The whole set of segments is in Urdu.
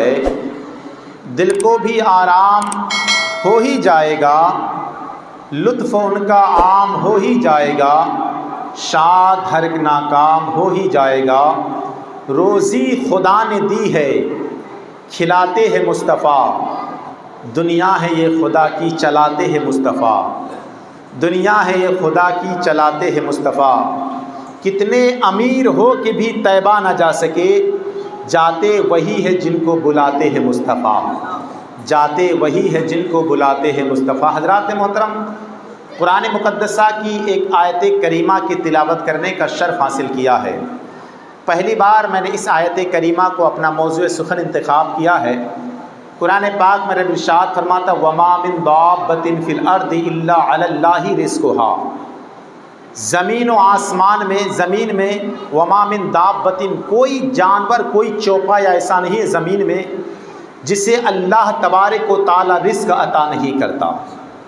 ہے، دل کو بھی آرام ہو ہی جائے گا، لطف ان کا عام ہو ہی جائے گا، شاد ہر ایک ناکام ہو ہی جائے گا۔ روزی خدا نے دی ہے، کھلاتے ہیں مصطفیٰ، دنیا ہے یہ خدا کی چلاتے ہیں مصطفیٰ، دنیا ہے یہ خدا کی چلاتے ہیں مصطفیٰ۔ کتنے امیر ہو کہ بھی طیبہ نہ جا سکے، جاتے وہی ہے جن کو بلاتے ہیں مصطفیٰ، جاتے وہی ہے جن کو بلاتے ہیں مصطفیٰ۔ حضرات محترم، قرآن مقدسہ کی ایک آیت کریمہ کی تلاوت کرنے کا شرف حاصل کیا ہے۔ پہلی بار میں نے اس آیت کریمہ کو اپنا موضوع سخن انتخاب کیا ہے۔ قرآن پاک میں رب ارشاد فرماتا وَمَا مِن دَابَّةٍ فِي الْأَرْضِ إِلَّا عَلَى اللَّهِ رِزْقُهَا، زمین و آسمان میں، زمین میں وَمَا مِن دَابَّةٍ، کوئی جانور، کوئی چوپا یا ایسا نہیں ہے زمین میں جسے اللہ تبارک و تعالی رزق عطا نہیں کرتا۔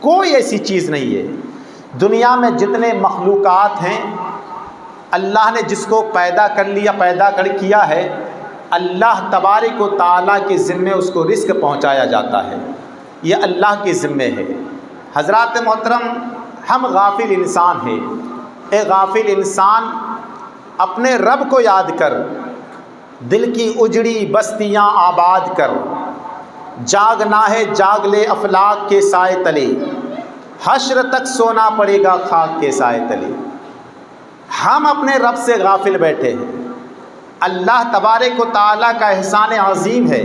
کوئی ایسی چیز نہیں ہے۔ دنیا میں جتنے مخلوقات ہیں، اللہ نے جس کو پیدا کر لیا، پیدا کیا ہے، اللہ تبارک و تعالیٰ کے ذمے اس کو رزق پہنچایا جاتا ہے، یہ اللہ کے ذمے ہے۔ حضرات محترم، ہم غافل انسان ہیں۔ اے غافل انسان، اپنے رب کو یاد کر، دل کی اجڑی بستیاں آباد کر، جاگنا ہے جاگ لے افلاک کے سائے تلے، حشر تک سونا پڑے گا خاک کے سائے تلے۔ ہم اپنے رب سے غافل بیٹھے ہیں۔ اللہ تبارک و تعالیٰ کا احسان عظیم ہے۔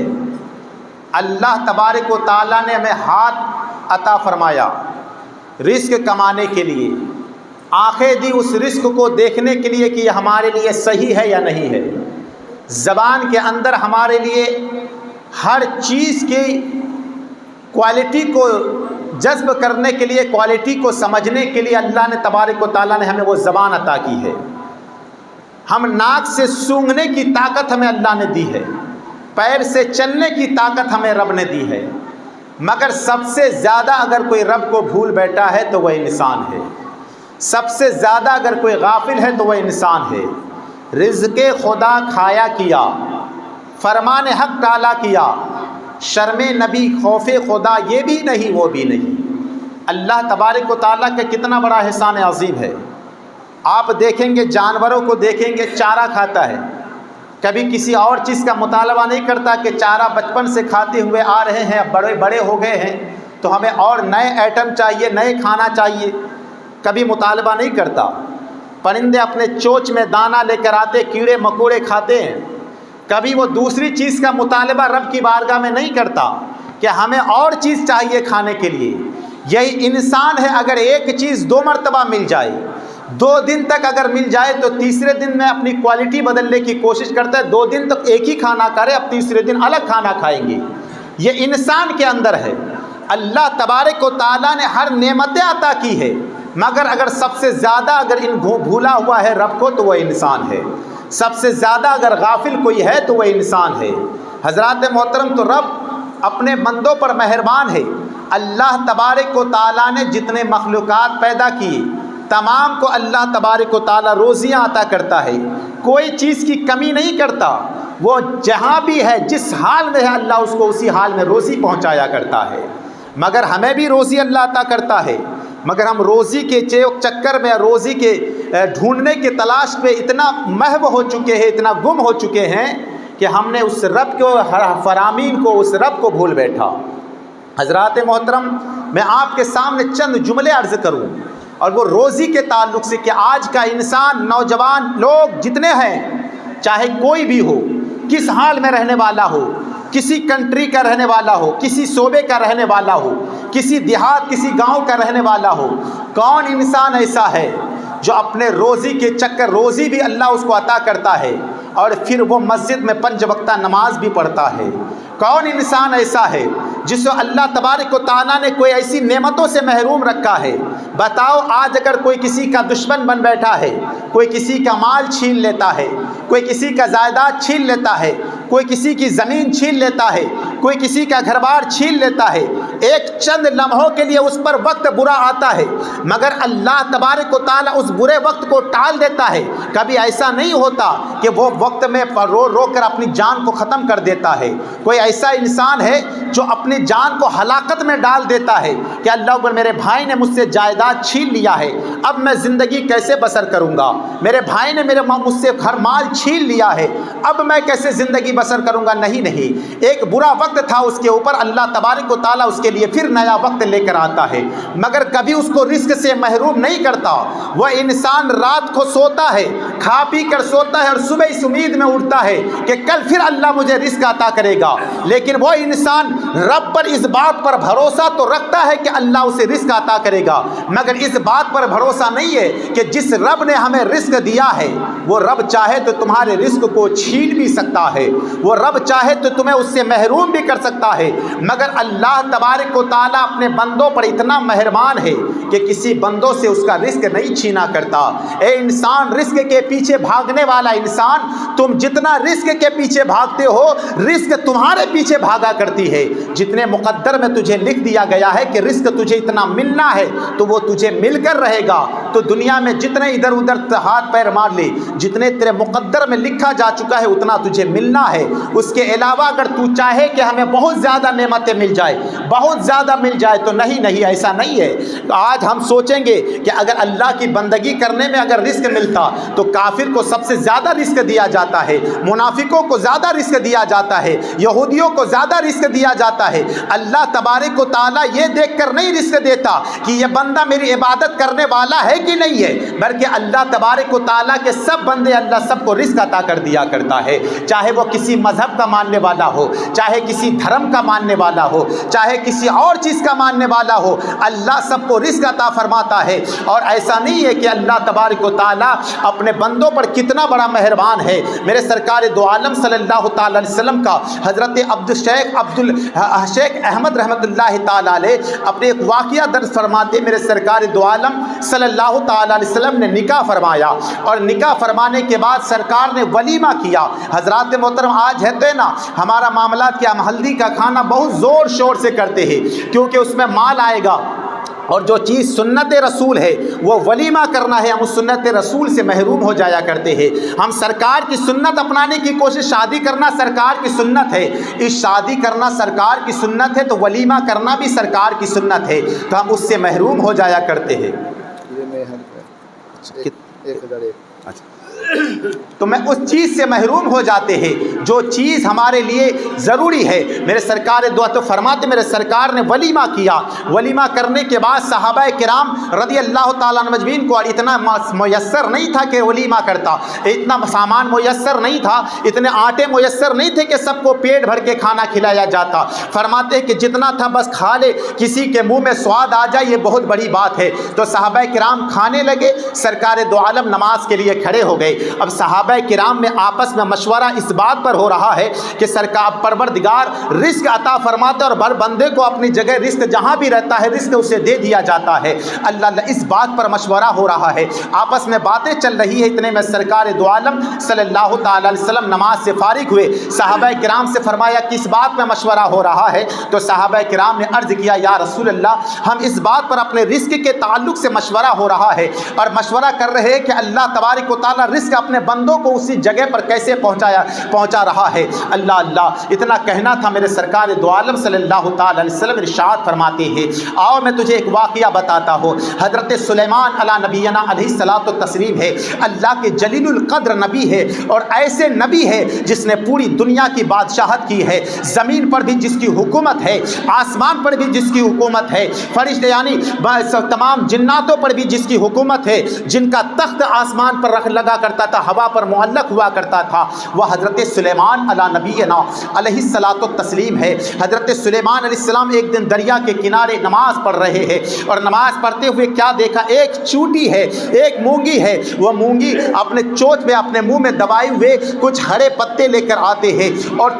اللہ تبارک و تعالیٰ نے ہمیں ہاتھ عطا فرمایا رزق کمانے کے لیے، آنکھیں دی اس رزق کو دیکھنے کے لیے کہ یہ ہمارے لیے صحیح ہے یا نہیں ہے، زبان کے اندر ہمارے لیے ہر چیز کی کوالٹی کو جذب کرنے کے لیے، کوالٹی کو سمجھنے کے لیے اللہ نے تبارک و تعالیٰ نے ہمیں وہ زبان عطا کی ہے۔ ہم ناک سے سونگھنے کی طاقت ہمیں اللہ نے دی ہے، پیر سے چلنے کی طاقت ہمیں رب نے دی ہے، مگر سب سے زیادہ اگر کوئی رب کو بھول بیٹھا ہے تو وہ انسان ہے۔ سب سے زیادہ اگر کوئی غافل ہے تو وہ انسان ہے۔ رزق خدا کھایا کیا، فرمان حق ٹالا کیا، شرم نبی خوف خدا یہ بھی نہیں وہ بھی نہیں۔ اللہ تبارک و تعالیٰ کا کتنا بڑا احسان عظیم ہے۔ آپ دیکھیں گے، جانوروں کو دیکھیں گے، چارہ کھاتا ہے، کبھی کسی اور چیز کا مطالبہ نہیں کرتا کہ چارہ بچپن سے کھاتے ہوئے آ رہے ہیں، اب بڑے ہو گئے ہیں تو ہمیں اور نئے آئٹم چاہیے، نئے کھانا چاہیے، کبھی مطالبہ نہیں کرتا۔ پرندے اپنے چوچ میں دانہ لے کر آتے، کیڑے مکوڑے کھاتے ہیں، کبھی وہ دوسری چیز کا مطالبہ رب کی بارگاہ میں نہیں کرتا کہ ہمیں اور چیز چاہیے کھانے کے لیے۔ یہی انسان ہے، اگر ایک چیز 2 مرتبہ مل جائے، 2 دن تک اگر مل جائے تو تیسرے دن میں اپنی کوالٹی بدلنے کی کوشش کرتا ہے، 2 دن تک ایک ہی کھانا کرے، اب تیسرے دن الگ کھانا کھائیں گے۔ یہ انسان کے اندر ہے۔ اللہ تبارک و تعالیٰ نے ہر نعمتیں عطا کی ہے، مگر اگر سب سے زیادہ اگر بھولا ہوا ہے رب کو تو وہ انسان ہے۔ سب سے زیادہ اگر غافل کوئی ہے تو وہ انسان ہے۔ حضرات محترم، تو رب اپنے بندوں پر مہربان ہے۔ اللہ تبارک و تعالیٰ نے جتنے مخلوقات پیدا کیے، تمام کو اللہ تبارک و تعالیٰ روزیاں عطا کرتا ہے، کوئی چیز کی کمی نہیں کرتا۔ وہ جہاں بھی ہے، جس حال میں ہے، اللہ اس کو اسی حال میں روزی پہنچایا کرتا ہے۔ مگر ہمیں بھی روزی اللہ عطا کرتا ہے، مگر ہم روزی کے چکر میں، روزی کے ڈھونڈنے کے تلاش پہ اتنا محو ہو چکے ہیں، اتنا گم ہو چکے ہیں کہ ہم نے اس رب کو، فرامین کو، اس رب کو بھول بیٹھا۔ حضرات محترم، میں آپ کے سامنے چند جملے عرض کروں، اور وہ روزی کے تعلق سے کہ آج کا انسان، نوجوان لوگ جتنے ہیں، چاہے کوئی بھی ہو، کس حال میں رہنے والا ہو، کسی کنٹری کا رہنے والا ہو، کسی صوبے کا رہنے والا ہو، کسی دیہات، کسی گاؤں کا رہنے والا ہو، کون انسان ایسا ہے جو اپنے روزی کے چکر، روزی بھی اللہ اس کو عطا کرتا ہے اور پھر وہ مسجد میں 5 وقتہ نماز بھی پڑھتا ہے؟ کون انسان ایسا ہے جس کو اللہ تبارک و تعالیٰ نے کوئی ایسی نعمتوں سے محروم رکھا ہے؟ بتاؤ، آج اگر کوئی کسی کا دشمن بن بیٹھا ہے، کوئی کسی کا مال چھین لیتا ہے، کوئی کسی کا جائیداد چھین لیتا ہے، کوئی کسی کی زمین چھین لیتا ہے، کوئی کسی کا گھر بار چھین لیتا ہے، ایک چند لمحوں کے لیے اس پر وقت برا آتا ہے، مگر اللہ تبارک و تعالیٰ اس برے وقت کو ٹال دیتا ہے۔ کبھی ایسا نہیں ہوتا کہ وہ وقت میں رو رو کر اپنی جان کو ختم کر دیتا ہے۔ کوئی ایسا انسان ہے جو اپنی جان کو ہلاکت میں ڈال دیتا ہے کہ اللہ اکبر، میرے بھائی نے مجھ سے جائیداد چھین لیا ہے، اب میں زندگی کیسے بسر کروں گا، میرے بھائی نے مجھ سے گھر مال چھین لیا ہے، اب میں کیسے زندگی بسر کروں گا۔ نہیں، ایک برا وقت تھا اس کے اوپر، اللہ تبارک و تعالیٰ اس کے لیے پھر نیا وقت لے کر آتا ہے، مگر کبھی اس کو رزق سے محروم نہیں کرتا۔ وہ انسان رات کو سوتا ہے، کھا پی کر سوتا ہے، اور صبح اس امید میں اٹھتا ہے کہ کل پھر اللہ مجھے رزق عطا کرے گا، لیکن وہ انسان رب پر اس بات پر بھروسہ تو رکھتا ہے کہ اللہ اسے رزق عطا کرے گا، مگر اس بات پر بھروسہ نہیں ہے کہ جس رب نے ہمیں رزق دیا ہے وہ رب چاہے تو تمہارے رزق کو چھین بھی سکتا ہے، وہ رب چاہے تو تمہیں اس سے محروم بھی کر سکتا ہے، مگر اللہ تبارک و تعالیٰ اپنے بندوں پر اتنا مہربان ہے کہ کسی بندوں سے اس کا رزق نہیں چھینا کرتا۔ اے انسان، رزق کے پیچھے بھاگنے والا انسان، تم جتنا رزق کے پیچھے بھاگتے ہو، رزق تمہارے پیچھے بھاگا کرتی ہے۔ جتنے مقدر میں تجھے لکھ دیا گیا ہے کہ رزق تجھے اتنا ملنا ہے تو وہ تجھے مل کر رہے گا۔ تو دنیا میں جتنے ادھر ادھر ہاتھ پیر مار لے، جتنے تیرے مقدر میں لکھا جا چکا ہے اتنا تجھے ملنا ہے۔ اس کے علاوہ اگر تو چاہے کہ ہمیں بہت زیادہ نعمتیں مل جائے، بہت زیادہ مل جائے، تو نہیں، ایسا نہیں ہے۔ آج ہم سوچیں گے کہ اگر اللہ کی بندگی کرنے میں اگر رزق ملتا تو کافر کو سب سے زیادہ رزق دیا جاتا ہے، منافقوں کو زیادہ رزق دیا جاتا ہے، یہودیوں کو زیادہ رزق دیا جاتا ہے۔ اللہ تبارک و تعالیٰ یہ دیکھ کر نہیں رزق دیتا کہ یہ بندہ میری عبادت کرنے والا ہے کہ نہیں ہے، بلکہ اللہ تبارک و تعالیٰ کے سب بندے اللہ سب کو رزق عطا کر دیا کرتا ہے، چاہے وہ کسی مذہب کا ماننے والا ہو، چاہے کسی دھرم کا ماننے والا ہو، چاہے کسی اور چیز کا ماننے والا ہو، اللہ سب کو رزق عطا فرماتا ہے۔ اور ایسا نہیں ہے کہ اللہ تبارک و تعالیٰ اپنے بندوں پر کتنا بڑا مہربان ہے۔ میرے سرکار دو عالم صلی اللہ تعالیٰ علیہ وسلم کا حضرت شیخ احمد رحمۃ اللہ تعالیٰ علیہ اپنے ایک واقعہ درج فرماتے، میرے سرکار دو عالم صلی اللہ تعالیٰ علیہ وسلم نے نکاح فرمایا، اور نکاح فرمانے کے بعد سرکار نے ولیمہ کیا۔ حضرات محترم، آج ہے تو نا ہمارا معاملات کیا، ہم ہلدی کا کھانا بہت زور شور سے کرتے ہیں کیونکہ اس میں مال آئے گا، اور جو چیز سنت رسول ہے وہ ولیمہ کرنا ہے، ہم اس سنت رسول سے محروم ہو جایا کرتے ہیں۔ ہم سرکار کی سنت اپنانے کی کوشش، شادی کرنا سرکار کی سنت ہے، اس شادی کرنا سرکار کی سنت ہے تو ولیمہ کرنا بھی سرکار کی سنت ہے، تو ہم اس سے محروم ہو جایا کرتے ہیں۔ تو میں اس چیز سے محروم ہو جاتے ہیں جو چیز ہمارے لیے ضروری ہے۔ میرے سرکار دعا تو فرماتے، میرے سرکار نے ولیمہ کیا، ولیمہ کرنے کے بعد صحابہ کرام رضی اللہ تعالیٰ عنہ مجمعین کو اتنا میسر نہیں تھا کہ ولیمہ کرتا، اتنا سامان میسر نہیں تھا، اتنے آٹے میسر نہیں تھے کہ سب کو پیٹ بھر کے کھانا کھلایا جاتا۔ فرماتے کہ جتنا تھا بس کھا لے، کسی کے منہ میں سواد آ جائے یہ بہت بڑی بات ہے۔ تو صحابہ کرام کھانے لگے، سرکار دو عالم نماز کے لیے کھڑے ہو گئے۔ اب صحابہ کرام میں آپس میں مشورہ اس بات پر ہو رہا ہے کہ سرکار پروردگار رزق عطا فرماتا ہے اور ہر بندے کو اپنی جگہ رزق جہاں بھی رہتا ہے رزق اسے دے دیا جاتا ہے۔ اللہ اس بات پر مشورہ ہو رہا ہے، آپس میں باتیں چل رہی ہے، اتنے میں سرکار دو عالم صلی اللہ تعالی علیہ وسلم نماز سے فارغ ہوئے۔ صحابہ کرام سے فرمایا کس بات میں مشورہ ہو رہا ہے؟ تو صحابہ کرام نے عرض کیا یا رسول اللہ، ہم اس بات پر اپنے رزق کے تعلق سے مشورہ ہو رہا ہے، اور مشورہ کر رہے ہیں کہ اللہ تبارک و تعالی رزق اپنے بندوں کو اسی جگہ پر کیسے پہنچا رہا ہے۔ اللہ اللہ اتنا کہنا تھا، میرے سرکار دو عالم صلی اللہ تعالی علیہ وسلم ارشاد فرماتے ہیں، آؤ میں تجھے ایک واقعہ بتاتا ہوں۔ حضرت سلیمان علی نبینا علیہ الصلوۃ والتسلیم ہے، اللہ کے جلیل القدر نبی ہے، اور ایسے نبی ہے جس نے پوری دنیا کی بادشاہت کی ہے، زمین پر بھی جس کی حکومت ہے، آسمان پر بھی جس کی حکومت ہے، فرشتے یعنی تمام جناتوں پر بھی جس کی حکومت ہے، جن کا تخت آسمان پر رکھ لگا کرتا تھا، ہوا پر معلق ہوا کرتا تھا، وہ حضرت سلیمان علی نبینا علیہ الصلوۃ والتسلیم ہے۔ حضرت سلیمان علیہ السلام ایک دن دریا کے کنارے نماز پڑھ رہے ہیں، اور نماز پڑھتے ہوئے کیا دیکھا، ایک چوٹی ہے، ایک مونگی ہے، وہ مونگی اپنے چوچ میں اپنے منہ میں دبائے ہوئے کچھ ہرے پتے لے کر آتے ہیں، اور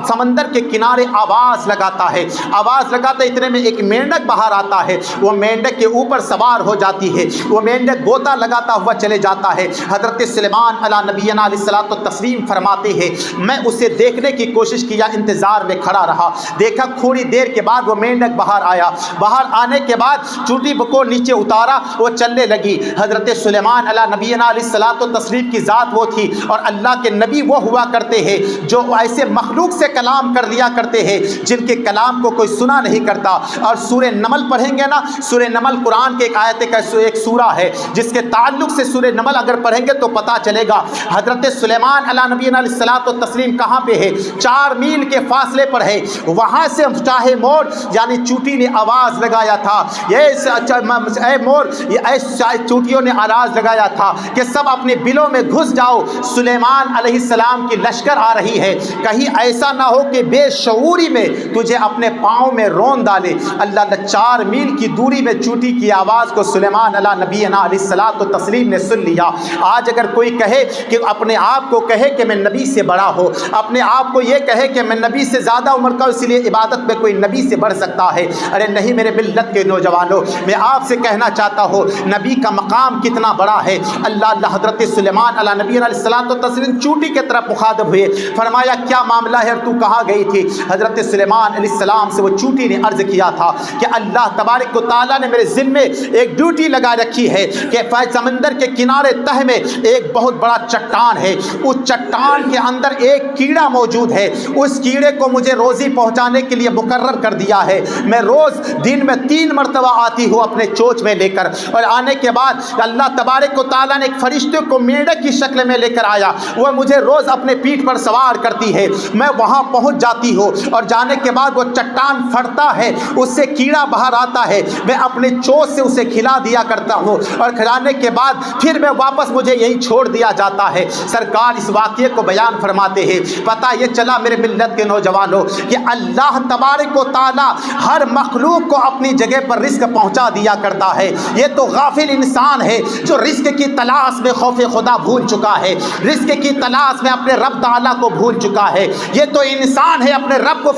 سمندر کے کنارے آواز لگاتا ہے، آواز لگاتا ہے، اتنے میں ایک مینڈک باہر آتا ہے، وہ مینڈک کے اوپر سوار ہو جاتی ہے، وہ مینڈک گوتا لگاتا ہوا چلے جاتا ہے۔ حضرت سلیمان علی نبینا علیہ الصلوۃ والتسلیم فرماتے ہیں میں اسے دیکھنے کی کوشش کیا، انتظار میں کھڑا رہا، دیکھا تھوڑی دیر کے بعد وہ مینڈک باہر آیا، باہر آنے کے بعد چوٹی کو نیچے اتارا، وہ چلنے لگی۔ حضرت سلیمان علی نبینا علیہ الصلوۃ والتسلیم کی ذات وہ تھی، اور اللہ کے نبی وہ ہوا کرتے ہیں جو ایسے مخلوق سے کلام کر لیا کرتے ہیں جن کے کلام کو کوئی سنا نہیں کرتا۔ اور سورہ نمل پڑھیں گے نا، سورہ نمل قرآن کے ایک آیت کا ایک سورہ ہے جس کے تعلق سے سورہ نمل اگر پڑھیں گے تو پتہ چلے گا حضرت سلیمان علی نبینا علیہ الصلوۃ والتسلیم کہاں پہ ہے، 4 میل کے فاصلے پر ہے۔ وہاں سے چاہے مور یعنی چوٹی نے آواز لگایا تھا، اے مور، اے چوٹیوں نے آواز لگایا تھا کہ سب اپنے بلوں میں گھس جاؤ، سلیمان علیہ السلام کی لشکر آ رہی ہے، کہیں ایسا نہ ہو کہ بے شعوری میں تجھے اپنے پاؤں میں رون ڈالے۔ اللہ نے 4 میل کی دوری میں چوٹی کی آواز کو سلیمان علی نبینا علیہ الصلوۃ والتسلیم نے سن لیا۔ آج اگر کوئی کہے کہ اپنے آپ کو کہے کہ میں نبی سے بڑا ہو، اپنے آپ کو یہ کہے کہ میں نبی سے زیادہ عمر کا، اسی لیے عبادت میں کوئی نبی سے بڑھ سکتا ہے، ارے نہیں میرے ملت کے نوجوانوں، میں آپ سے کہنا چاہتا ہوں نبی کا مقام کتنا بڑا ہے۔ اللہ حضرت سلیمان علی نبینا علیہ الصلوۃ والتسلیم چوٹی کی طرف مخاطب ہوئے، فرمایا کیا معاملہ ہے، تو کہاں گئی تھی؟ حضرت سلیمان علیہ السلام سے وہ چوٹی نے عرض کیا تھا کہ اللہ تبارک و تعالیٰ نے میرے ذمے ایک ڈیوٹی لگا رکھی ہے کہ سمندر کے کنارے تہ میں ایک بہت بڑا چٹان ہے، اس چٹان کے اندر ایک کیڑا موجود ہے، اس کیڑے کو مجھے روزی پہنچانے کے لیے مقرر کر دیا ہے۔ میں روز دن میں 3 مرتبہ آتی ہوں اپنے چوچ میں لے کر، اور آنے کے بعد اللہ تبارک و تعالیٰ نے ایک فرشتے کو میڈک کی شکل میں لے کر آیا، وہ مجھے روز اپنے پیٹھ پر سوار کرتی ہے، میں وہاں پہنچ جاتی ہوں، اور جانے کے بعد وہ چٹان پھٹتا ہے، اس سے کیڑا باہر آتا ہے، میں اپنے چوچ سے اسے کھلا دیا کرتا ہوں، اور کھلانے کے بعد پھر میں واپس مجھے یہیں چھوڑ دیا جاتا ہے۔ سرکار اس واقعے کو بیان فرماتے ہیں، پتہ یہ چلا میرے ملت کے نوجوانوں کہ اللہ تبارک و تعالی ہر مخلوق کو اپنی جگہ پر رزق پہنچا دیا کرتا ہے۔ یہ تو غافل انسان ہے جو رزق کی تلاش میں خوف خدا بھول چکا ہے، رزق کی تلاش میں اپنے رب تعالیٰ کو بھول چکا ہے۔ یہ تو انسان ہے اپنے رب کو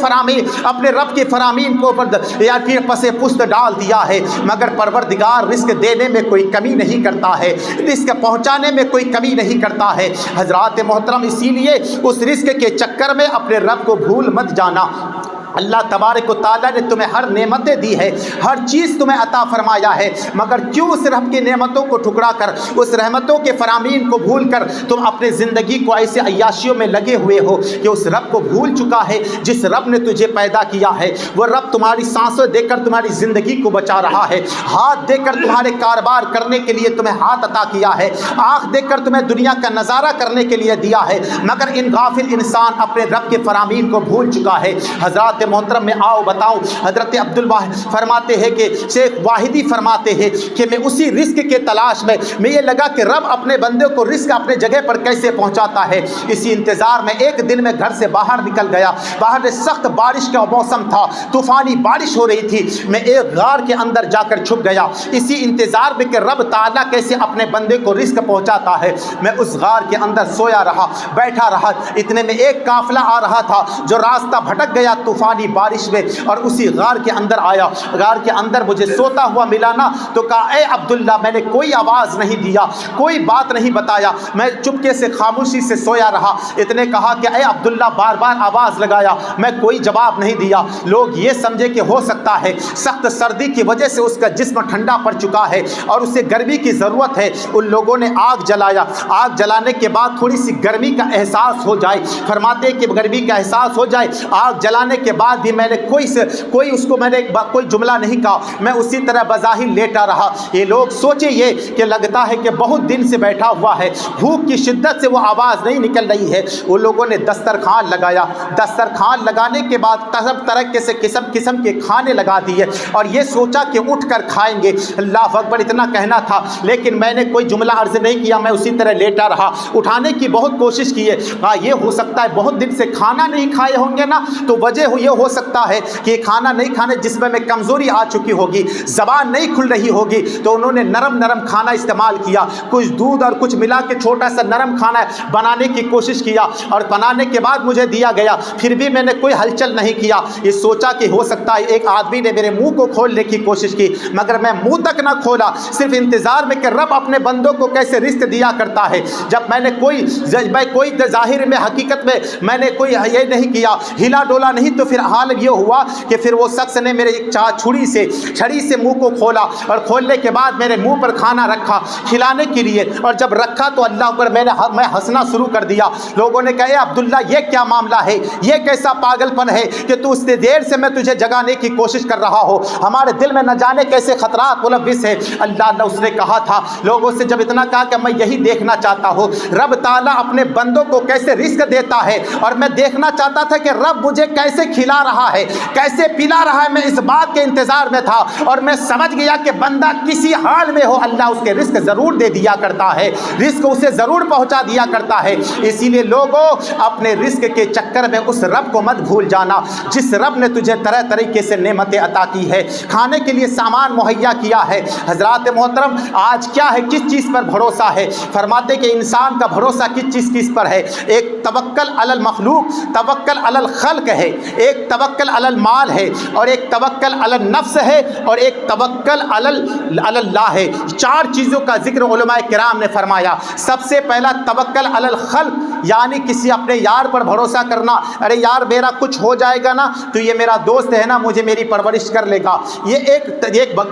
اپنے رب کی فرامین کو یا پھر پس پشت ڈال دیا ہے، مگر پروردگار رزق دینے میں کوئی کمی نہیں کرتا ہے، رزق پہنچانے میں کوئی کمی نہیں کرتا ہے۔ حضرات محترم، اسی لیے اس رزق کے چکر میں اپنے رب کو بھول مت جانا۔ اللہ تبارک و تعالیٰ نے تمہیں ہر نعمتیں دی ہے، ہر چیز تمہیں عطا فرمایا ہے، مگر کیوں اس رب کی نعمتوں کو ٹھکرا کر، اس رحمتوں کے فرامین کو بھول کر تم اپنے زندگی کو ایسے عیاشیوں میں لگے ہوئے ہو کہ اس رب کو بھول چکا ہے جس رب نے تجھے پیدا کیا ہے۔ وہ رب تمہاری سانسیں دے کر تمہاری زندگی کو بچا رہا ہے، ہاتھ دے کر تمہارے کاروبار کرنے کے لیے تمہیں ہاتھ عطا کیا ہے، آنکھ دے کر تمہیں دنیا کا نظارہ کرنے کے لیے دیا ہے، مگر ان غافل انسان اپنے رب کے فرامین کو بھول چکا ہے۔ حضرات محترم، میں آؤ بتاؤں، حضرت عبدالواحد فرماتے ہیں کہ شیخ واحدی فرماتے ہیں کہ میں اسی رزق کے تلاش میں یہ لگا کہ رب اپنے بندے کو رزق اپنے جگہ پر کیسے پہنچاتا ہے۔ اسی انتظار میں ایک دن میں گھر سے باہر نکل گیا، باہر سخت بارش کا موسم تھا، طوفانی بارش ہو رہی تھی، میں ایک غار کے اندر جا کر چھپ گیا، اسی انتظار میں کہ رب تعالیٰ کیسے اپنے بندے کو رزق پہنچاتا ہے۔ میں اس غار کے اندر سویا رہا، بیٹھا رہا، اتنے میں ایک قافلہ آ رہا تھا جو راستہ بھٹک گیا طوفانی بارش میں، اور اسی غار کے اندر آیا، غار کے اندر مجھے سوتا ہوا ملا نا، تو کہا اے عبداللہ، میں نے کوئی آواز نہیں دیا، کوئی بات نہیں بتایا، میں چپکے سے خاموشی سے سویا رہا۔ اتنے کہا کہ اے عبداللہ، بار بار آواز لگایا، میں کوئی جواب نہیں دیا۔ لوگ یہ سمجھے کہ ہو سکتا ہے سخت سردی کی وجہ سے اس کا جسم ٹھنڈا پڑ چکا ہے اور اسے گرمی کی ضرورت ہے۔ ان لوگوں نے آگ جلایا، آگ جلانے کے بعد تھوڑی سی گرمی کا احساس ہو جائے، فرماتے کہ گرمی کا احساس ہو جائے، آگ جلانے کے بعد بھی میں نے کوئی جملہ نہیں کہا، میں اسی طرح بظاہر لیٹا رہا۔ یہ لوگ سوچے یہ کہ لگتا ہے کہ بہت دن سے بیٹھا ہوا ہے، بھوک کی شدت سے وہ آواز نہیں نکل رہی ہے۔ ان لوگوں نے دسترخوان لگایا، دسترخوان لگانے کے بعد طرح سے قسم کے کھانے لگا دیے، اور یہ سوچا کہ اٹھ کر کھائیں گے۔ اللہ اکبر، اتنا کہنا تھا، لیکن میں نے کوئی جملہ عرض نہیں کیا، میں اسی طرح لیٹا رہا۔ اٹھانے کی بہت کوشش کی ہے، یہ ہو سکتا ہے بہت دن سے کھانا نہیں کھائے ہوں گے نا، تو وجہ یہ ہو سکتا ہے کہ یہ کھانا نہیں کھانے جس میں کمزوری آ چکی ہوگی، زبان نہیں کھل رہی ہوگی، تو انہوں نے نرم نرم کھانا استعمال کیا، کچھ دودھ اور کچھ ملا کے چھوٹا سا نرم کھانا بنانے کی کوشش کیا، اور بنانے کے بعد مجھے دیا گیا، پھر بھی میں نے کوئی ہلچل نہیں کیا۔ یہ سوچا کہ ہو سکتا ہے ایک آدمی نے میرے منہ کو کھولنے کی کوشش کی، مگر میں منہ تک نہ کھولا، صرف انتظار میں کہ رب اپنے بندوں کو کیسے رزق دیا کرتا ہے۔ جب میں نے کوئی ظاہر میں حقیقت میں نے کوئی یہ نہیں کیا، ہلا ڈولا نہیں، تو پھر حال یہ ہوا کہ پھر وہ شخص نے میرے چھڑی سے منہ کو کھولا، اور کھولنے کے بعد میرے منہ پر کھانا رکھا کھلانے کے لیے، اور جب رکھا تو اللہ اکبر میں ہنسنا شروع کر دیا۔ لوگوں نے کہا اے عبداللہ یہ کیا معاملہ ہے، یہ کیسا پاگل پن ہے کہ تو اتنی دیر سے میں تجھے جگانے کی کوشش کر رہا ہو، ہمارے دل میں نہ جانے کیسے خطرات ملوث ہے۔ اللہ نے اس نے کہا تھا لوگوں سے جب اتنا کہا کہ میں یہی دیکھنا چاہتا ہوں رب تعالیٰ اپنے بندوں کو کیسے رزق دیتا ہے، اور میں دیکھنا چاہتا تھا کہ رب مجھے کیسے کھلا رہا ہے، کیسے پلا رہا ہے، میں اس بات کے انتظار میں تھا، اور میں سمجھ گیا کہ بندہ کسی حال میں ہو اللہ اس کے رزق ضرور دے دیا کرتا ہے، رزق اسے ضرور پہنچا دیا کرتا ہے۔ اسی لیے لوگوں اپنے رزق کے چکر میں اس رب کو مت بھول جانا جس رب نے تجھے طرح طریقے سے نعمتیں عطا کی ہے، کھانے کے لیے سامان مہیا کیا ہے۔ حضرات محترم آج کیا ہے، کس چیز پر بھروسہ ہے؟ فرماتے کہ انسان کا بھروسہ کس چیز پر ہے؟ ایک توکل علی المخلوق، توکل علی الخلق ہے، ایک توکل علی المال ہے، اور ایک توکل علی النفس ہے، اور ایک توکل علی اللہ ہے۔ چار چیزوں کا ذکر علماء کرام نے فرمایا۔ سب سے پہلا توکل علی الخلق، یعنی کسی اپنے یار پر بھروسہ کرنا، ارے یار میرا کچھ ہو جائے گا نا تو یہ میرا دوست ہے نا، مجھے میری پرورش کر لے گا، یہ ایک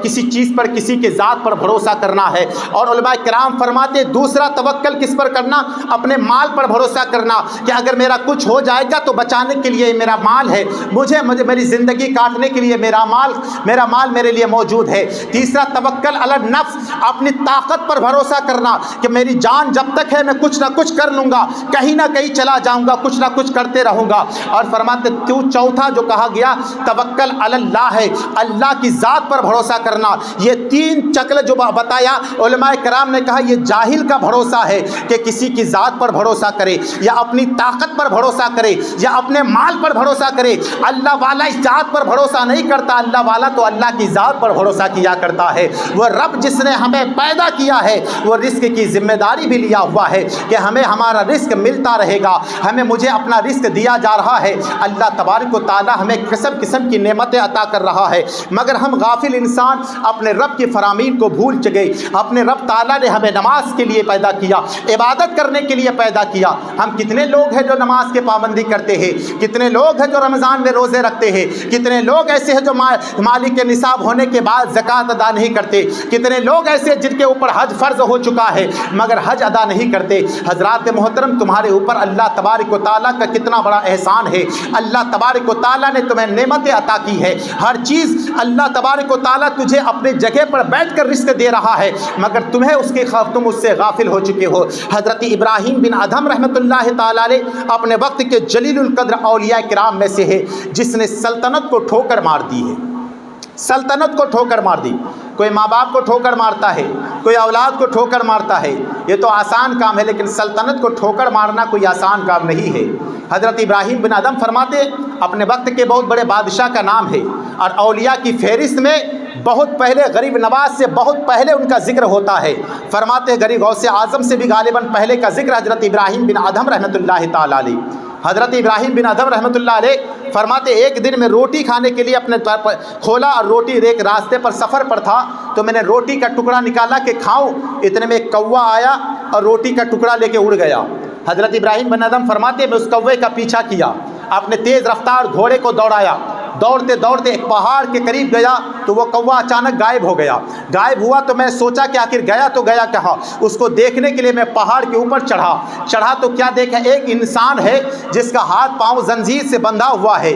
کسی چیز پر کسی کے ذات پر بھروسہ کرنا ہے۔ اور علماء کرام فرماتے دوسرا توکل کس پر کرنا؟ اپنے مال پر بھروسہ کرنا کہ اگر میرا کچھ ہو جائے گا تو بچانے کے لیے میرا مال ہے، مجھے میری زندگی کاٹنے کے لیے میرا مال میرے لیے موجود ہے۔ تیسرا توکل علی النفس، اپنی طاقت پر بھروسہ کرنا کہ میری جان جب تک ہے میں کچھ نہ کچھ کر لوں گا، کہیں نہ کہیں چلا جاؤں گا، کچھ نہ کچھ کرتے رہوں گا۔ اور فرماتے چوتھا جو کہا گیا توکل علی اللہ ہے، اللہ کی ذات پر بھروسہ کرنا۔ یہ تین چکر جو بتایا علماء کرام نے کہا یہ جاہل کا بھروسہ ہے کہ کسی کی ذات پر بھروسہ کرے، یا اپنی طاقت پر بھروسہ کرے، یا اپنے مال پر بھروسہ کرے۔ اللہ والا اس ذات پر بھروسہ نہیں کرتا، اللہ والا تو اللہ کی ذات پر بھروسہ کیا کرتا ہے۔ وہ رب جس نے ہمیں پیدا کیا ہے وہ رزق کی ذمہ داری بھی لیا ہوا ہے کہ ہمیں ہمارا رزق ملتا رہے گا، مجھے اپنا رزق دیا جا رہا ہے۔ اللہ تبارک و تعالی ہمیں قسم قسم کی نعمتیں عطا کر رہا ہے، مگر ہم غافل انسان اپنے رب کی فرامین کو بھول چکے۔ اپنے رب تعالیٰ نے ہمیں نماز کے لیے پیدا کیا، عبادت کرنے کے لیے پیدا کیا۔ ہم کتنے لوگ ہیں جو نماز کے پابندی کرتے ہیں، کتنے لوگ ہیں جو رمضان میں روزے رکھتے ہیں، کتنے لوگ ایسے ہیں جو مالک نصاب ہونے کے بعد زکوٰۃ ادا نہیں کرتے، کتنے لوگ ایسے جن کے اوپر حج فرض ہو چکا ہے مگر حج ادا نہیں کرتے۔ حضرات محترم تمہارے اوپر اللہ تبارک و تعالیٰ کا کتنا بڑا احسان ہے، اللہ تبارک و تعالیٰ نے تمہیں نعمتیں عطا کی ہے، ہر چیز اللہ تبارک و تعالیٰ تجھے اپنے جگہ پر بیٹھ کر رزق دے رہا ہے، مگر تم اس سے غافل ہو چکے ہو۔ حضرت ابراہیم بن ادھم رحمۃ اللہ تعالیٰ علیہ اپنے وقت کے جلیل القدر اولیاء کرام میں سے ہے جس نے سلطنت کو ٹھوکر مار دی ہے، سلطنت کو ٹھوکر مار دی۔ کوئی ماں باپ کو ٹھوکر مارتا ہے، کوئی اولاد کو ٹھوکر مارتا ہے، یہ تو آسان کام ہے، لیکن سلطنت کو ٹھوکر مارنا کوئی آسان کام نہیں ہے۔ حضرت ابراہیم بن ادھم فرماتے اپنے وقت کے بہت بڑے بادشاہ کا نام ہے، اور اولیاء کی فہرست میں بہت پہلے غریب نواز سے بہت پہلے ان کا ذکر ہوتا ہے۔ فرماتے غریب غوث اعظم سے بھی غالباً پہلے کا ذکر حضرت ابراہیم بن ادھم رحمۃ اللہ تعالیٰ علیہ۔ حضرت ابراہیم بن ادھم رحمۃ اللہ علیہ فرماتے ایک دن میں روٹی کھانے کے لیے اپنے کھولا، اور روٹی ایک راستے پر سفر پر تھا تو میں نے روٹی کا ٹکڑا نکالا کہ کھاؤں، اتنے میں ایک کوا آیا اور روٹی کا ٹکڑا لے کے اڑ گیا۔ حضرت ابراہیم بن ادھم فرماتے میں اس کوے کا پیچھا کیا، اپنے تیز رفتار گھوڑے کو دوڑایا، دوڑتے دوڑتے ایک پہاڑ کے قریب گیا تو وہ کوا اچانک غائب ہو گیا۔ غائب ہوا تو میں سوچا کہ آخر گیا تو گیا کہاں۔ اس کو دیکھنے کے لیے میں پہاڑ کے اوپر چڑھا تو کیا دیکھا، ایک انسان ہے جس کا ہاتھ پاؤں زنجیر سے بندھا ہوا ہے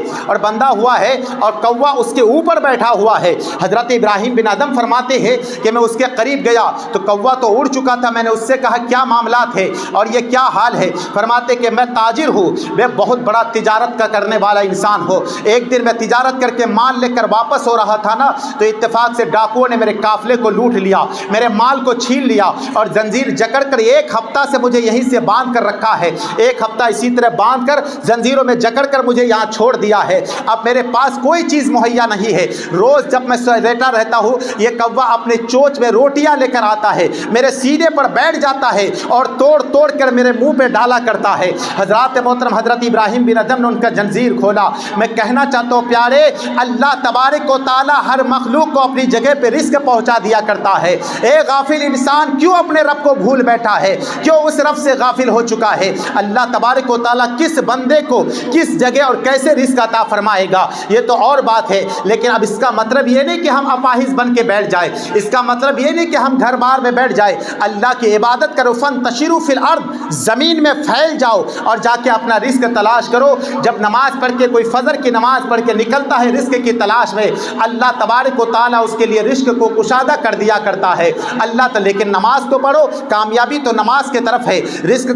اور کوا اس کے اوپر بیٹھا ہوا ہے۔ حضرت ابراہیم بن ادھم فرماتے ہیں کہ میں اس کے قریب گیا تو کوا تو اڑ چکا تھا۔ میں نے اس سے کہا کیا معاملات ہے اور یہ کیا حال ہے؟ فرماتے کہ میں تاجر ہوں، میں بہت بڑا تجارت کا کرنے والا انسان ہوں۔ ایک دن میں تجارت کر کے مال لے کر واپس ہو رہا تھا نا، تو اتفاق سے ڈاکوؤں نے میرے قافلے کو لوٹ لیا، میرے مال کو چھین لیا اور زنجیر جکڑ کر 1 ہفتہ سے مجھے یہیں سے باندھ کر رکھا ہے، 1 ہفتہ اسی طرح باندھ کر زنجیروں میں جکڑ کر مجھے یہاں چھوڑ دیا ہے۔ اب میرے پاس کوئی چیز مہیا نہیں ہے۔ روز جب میں لیٹا رہتا ہوں، یہ کوا اپنے چونچ میں روٹیاں لے کر آتا ہے، میرے سینے پر بیٹھ جاتا ہے اور توڑ توڑ کر میرے منہ پہ ڈالا کرتا ہے۔ حضرات محترم، حضرت ابراہیم بن ادھم نے ان کا زنجیر کھولا۔ میں کہنا چاہتا ہوں پیارے، اللہ تبارک و تعالی ہر مخلوق کو اپنی جگہ پہ رزق پہنچا دیا کرتا ہے۔ اے غافل انسان، کیوں اپنے رب کو بھول بیٹھا ہے؟ کیوں اس رب سے غافل ہو چکا ہے؟ اللہ تبارک و تعالی کس بندے کو کس جگہ اور کیسے رزق عطا فرمائے گا یہ تو اور بات ہے، لیکن اب اس کا مطلب یہ نہیں کہ ہم اپاہج بن کے بیٹھ جائیں، اس کا مطلب یہ نہیں کہ ہم گھر بار میں بیٹھ جائیں۔ اللہ کی عبادت کرو، فانتشروا فی الارض، زمین میں پھیل جاؤ اور جا کے اپنا رزق تلاش کرو۔ جب نماز پڑھ کے کوئی فجر کی نماز پڑھ کے نکلتا ہے رزق کی تلاش میں، اللہ تبارک و تعالیٰ اس کے لیے رزق کو کشادہ کر دیا کرتا ہے۔ لیکن نماز تو پڑھو، کامیابی تو نماز کے طرف ہے۔ رزق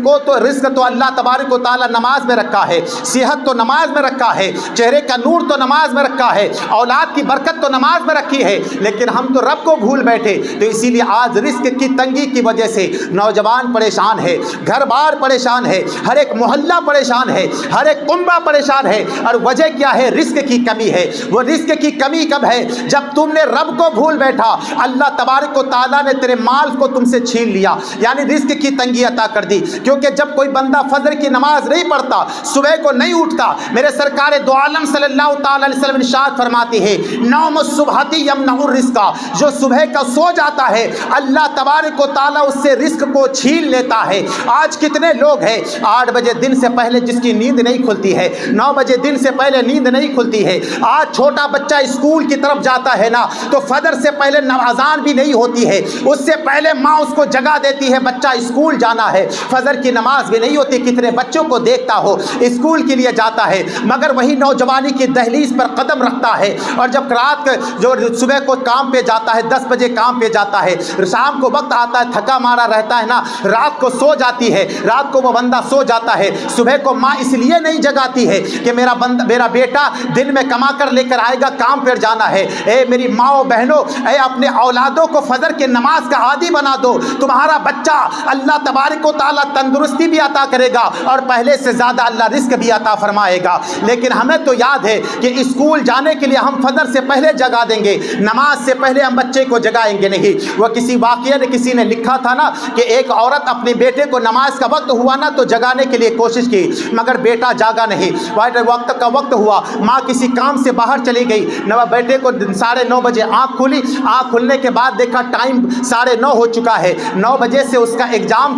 تو اللہ تبارک و تعالیٰ نماز میں رکھا ہے، صحت تو نماز میں رکھا ہے، چہرے کا نور تو نماز میں رکھا ہے، اولاد کی برکت تو نماز میں رکھی ہے، لیکن ہم تو رب کو بھول بیٹھے۔ تو اسی لیے آج رزق کی تنگی کی وجہ سے نوجوان پریشان ہے، گھر بار پریشان ہے، ہر ایک محلہ پریشان ہے، ہر ایک کنبہ پریشان ہے، اور وجہ کیا ہے؟ رزق کی کمی ہے۔ وہ رزق کی کمی کب ہے؟ جب تم نے رب کو بھول بیٹھا، اللہ تبارک و تعالیٰ نے تیرے مال کو تم سے چھین لیا، یعنی رزق کی تنگی عطا کر دی۔ کیونکہ جب کوئی بندہ فجر کی نماز نہیں پڑھتا، صبح کو نہیں اٹھتا، میرے سرکار دو عالم صلی اللہ تعالی علیہ وسلم ارشاد فرماتے ہیں، نوم الصبح یمنع الرزق، جو صبح کا سو جاتا ہے اللہ تبارک و تعالیٰ اس سے رزق کو چھین لیتا ہے۔ آج کتنے لوگ ہیں 8 بجے دن سے پہلے جس کی نیند نہیں کھلتی ہے، 9 بجے دن سے پہلے نیند نہیں کھلتی ہے۔ آج چھوٹا بچہ اسکول کی طرف جاتا ہے نا، تو فجر سے پہلے اذان بھی نہیں ہوتی ہے، اس سے پہلے ماں اس کو جگا دیتی ہے، بچہ اسکول جانا ہے، فجر کی نماز بھی نہیں ہوتی۔ کتنے بچوں کو دیکھتا ہو اسکول کے لیے جاتا ہے، مگر وہی نوجوانی کی دہلیز پر قدم رکھتا ہے، اور جب رات جو صبح کو کام پہ جاتا ہے، 10 بجے کام پہ جاتا ہے، شام کو وقت آتا ہے، تھکا مارا رہتا ہے نا، رات کو سو جاتی ہے، رات کو وہ بندہ سو جاتا ہے، صبح کو ماں اس لیے نہیں جگاتی ہے کہ میرا بیٹا دن میں کما کر لے کر آئے گا، کام پر جانا ہے۔ اے میری ماں بہنوں، اے اپنے اولادوں کو فجر کے نماز کا عادی بنا دو، تمہارا بچہ اللہ تبارک و تعالیٰ تندرستی بھی عطا کرے گا اور پہلے سے زیادہ اللہ رزق بھی عطا فرمائے گا۔ لیکن ہمیں تو یاد ہے کہ اسکول جانے کے لیے ہم فجر سے پہلے جگا دیں گے، نماز سے پہلے ہم بچے کو جگائیں گے نہیں۔ وہ کسی واقعے نے کسی نے لکھا تھا نا کہ ایک عورت اپنے بیٹے کو نماز کا وقت ہوا نا تو جگانے کے لیے کوشش کی، مگر بیٹا جاگا نہیں۔ وقت کا وقت ہوا، ماں کسی کام سے باہر چلی گئی، بیٹے کو 9:30 بجے آنکھ کھلی، آنکھ کھلنے کے بعد دیکھا ٹائم 9:30 ہو چکا ہے، 9 بجے سے اس کا ایگزام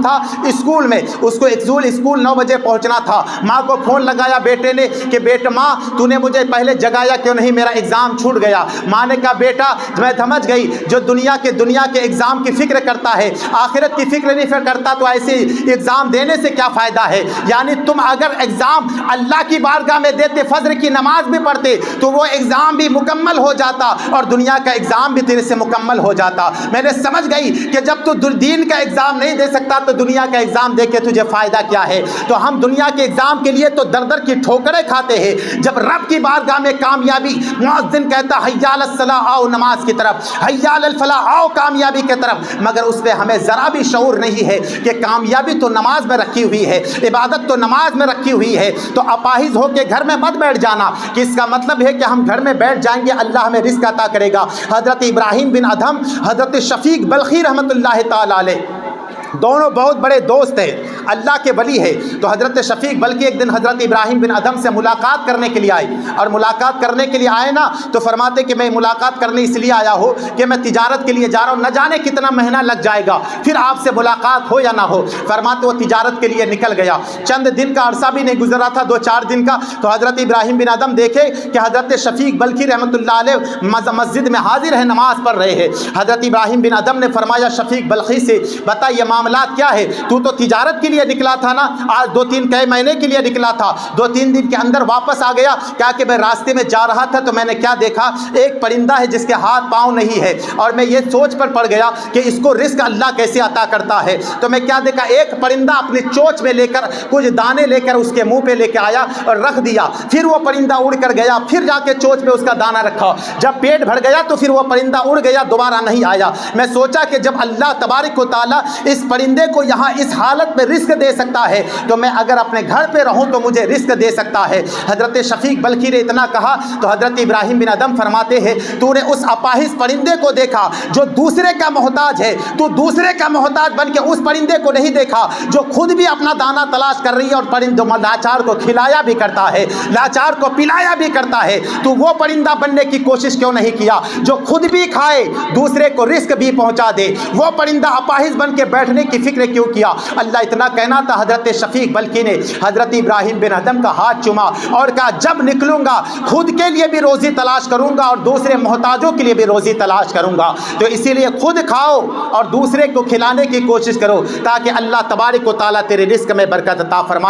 تھا اسکول میں، اس کو اسکول 9 بجے پہنچنا تھا۔ ماں کو فون لگایا بیٹے نے کہ بیٹا ماں تو نے مجھے پہلے جگایا کیوں نہیں، میرا ایگزام چھوٹ گیا۔ ماں نے کہا بیٹا میں سمجھ گئی، جو دنیا کے ایگزام کی فکر کرتا ہے، آخرت کی فکر نہیں کرتا تو ایسے ایگزام دینے سے کیا فائدہ ہے؟ یعنی تم اگر ایگزام اللہ کی بارگاہ میں دیتے، فجر کی نماز بھی پڑھتے تو وہ ایگزام بھی مکمل ہو جاتا اور دنیا کا ایگزام بھی تیرے سے مکمل ہو جاتا۔ میں نے سمجھ گئی کہ جب تو دین کا ایگزام نہیں دے سکتا تو دنیا کا ایگزام دے کے تجھے فائدہ کیا ہے؟ تو ہم دنیا کے ایگزام کے لیے تو در در کی ٹھوکریں کھاتے ہیں، جب رب کی بارگاہ میں کامیابی، مؤذن کہتا حی علی الصلاۃ، آؤ نماز کی طرف، حی علی الفلاح، آؤ کامیابی کی طرف، مگر اس پہ ہمیں ذرا بھی شعور نہیں ہے کہ کامیابی تو نماز میں رکھی ہوئی ہے، عبادت تو نماز میں رکھی ہوئی ہے۔ تو اپاہج ہو کے گھر میں مت بیٹھ جانا کہ اس کا مطلب ہے کہ ہم گھر میں بیٹھ جائیں گے اللہ ہمیں رزق عطا کرے گا۔ حضرت ابراہیم بن ادھم، حضرت شفیق بلخی رحمۃ اللہ تعالی علیہ، دونوں بہت بڑے دوست ہیں، اللہ کے ولی ہے۔ تو حضرت شفیق بلکہ ایک دن حضرت ابراہیم بن ادھم سے ملاقات کرنے کے لیے آئے، اور ملاقات کرنے کے لیے آئے نا تو فرماتے کہ میں ملاقات کرنے اس لیے آیا ہوں کہ میں تجارت کے لیے جا رہا ہوں، نہ جانے کتنا مہینہ لگ جائے گا پھر آپ سے ملاقات ہو یا نہ ہو۔ فرماتے وہ تجارت کے لیے نکل گیا، چند دن کا عرصہ بھی نہیں گزرا تھا، 2-4 دن کا، تو حضرت ابراہیم بن ادھم دیکھے کہ حضرت شفیق بلخی رحمۃ اللہ علیہ مسجد میں حاضر ہے، نماز پڑھ رہے ہیں۔ حضرت ابراہیم بن ادھم نے فرمایا شفیق بلخی سے، بتا یہ معاملات کیا ہے؟ تو تجارت کے لیے نکلا تھا نا، آج 2-3 کئی مہینے کے لیے نکلا تھا، 2-3 دن کے اندر واپس آ گیا، کیا کہ میں راستے میں جا رہا تھا تو میں نے کیا دیکھا، ایک پرندہ ہے جس کے ہاتھ پاؤں نہیں ہے، اور میں یہ سوچ پر پڑ گیا کہ اس کو رزق اللہ کیسے عطا کرتا ہے۔ تو میں کیا دیکھا، ایک پرندہ اپنی چونچ میں لے کر کچھ دانے لے کر اس کے منہ پہ لے کے آیا اور رکھ دیا، پھر وہ پرندہ اڑ کر گیا، پھر جا کے چونچ پہ اس کا دانہ رکھا، جب پیٹ بھر گیا تو پھر وہ پرندہ اڑ گیا، دوبارہ نہیں آیا۔ میں سوچا کہ جب اللہ تبارک و تعالیٰ اس پرندے کو یہاں اس حالت میں رزق دے سکتا ہے تو میں اگر اپنے گھر پہ رہوں تو مجھے رزق دے سکتا ہے۔ حضرت شفیق بلخی نے اتنا کہا تو حضرت ابراہیم بن ادم فرماتے ہیں، تو نے اس اپاہج پرندے کو دیکھا جو دوسرے کا محتاج ہے، تو دوسرے کا محتاج بن کے اس پرندے کو نہیں دیکھا جو خود بھی اپنا دانہ تلاش کر رہی ہے اور پرندوں لاچار کو کھلایا بھی کرتا ہے، لاچار کو پلایا بھی کرتا ہے، تو وہ پرندہ بننے کی کوشش کیوں نہیں کیا جو خود بھی کھائے دوسرے کو رزق بھی پہنچا دے؟ وہ پرندہ اپاہج بن کے بیٹھنے کی فکر کیوں کیا؟ اللہ اتنا کہنا تھا، حضرت شفیق بلخی نے حضرت ابراہیم بن ادم کا ہاتھ چوما اور کہا جب نکلوں گا خود کے لیے بھی روزی تلاش کروں گا اور دوسرے محتاجوں کے لیے بھی روزی تلاش کروں گا، تو اسی لیے خود کھاؤ اور دوسرے کو کھلانے کی کوشش کرو تاکہ اللہ تبارک و تعالیٰ تیرے رزق میں برکت عطا فرمائے۔